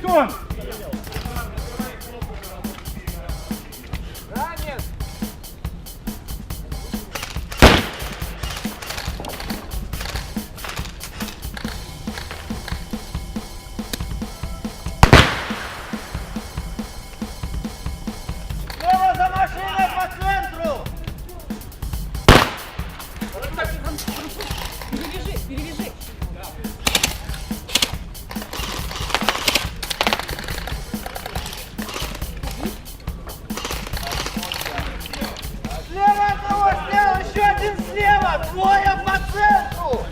Артем! Ранен! Слева за машиной по центру! Перевяжи, перевяжи. Слева одного снял, еще один слева! Двое по центру!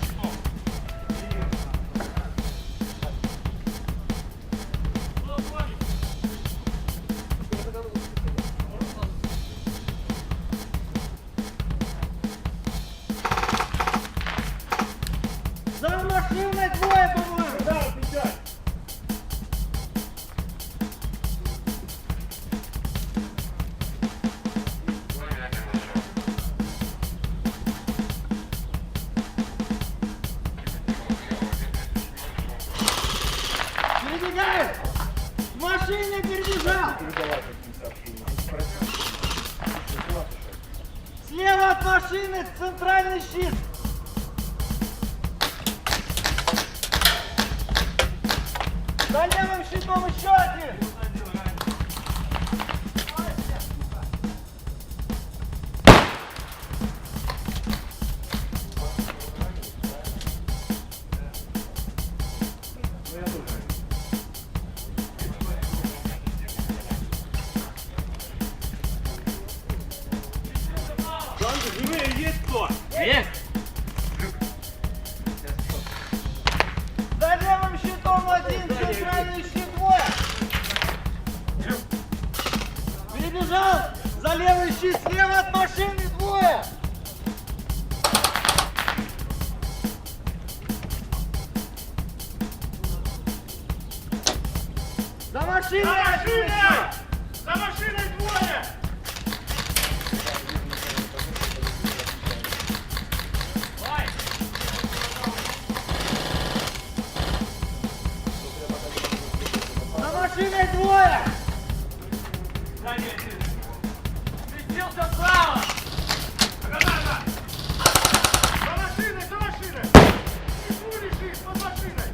За машиной двое, по-моему! Да, отвечай! Перебегает! В машине перебежал! Слева от машины центральный щит! За левым щитом еще один! Живые есть кто? Есть! За левым щитом один, центральный щит двое! Перебежал! За левый щит, слева от машины двое! За машиной! За машиной! За машиной двое! За машиной двое! Сместился справа! Граната! За машиной, за машиной! Внизу лежишь, под машиной!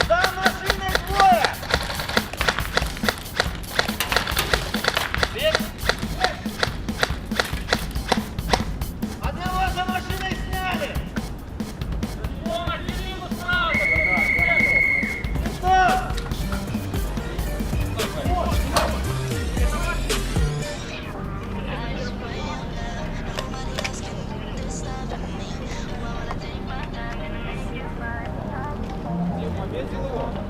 За машиной двое! Одного за машиной сняли! Вон, Кириллу справа! Стоп! Ответил его.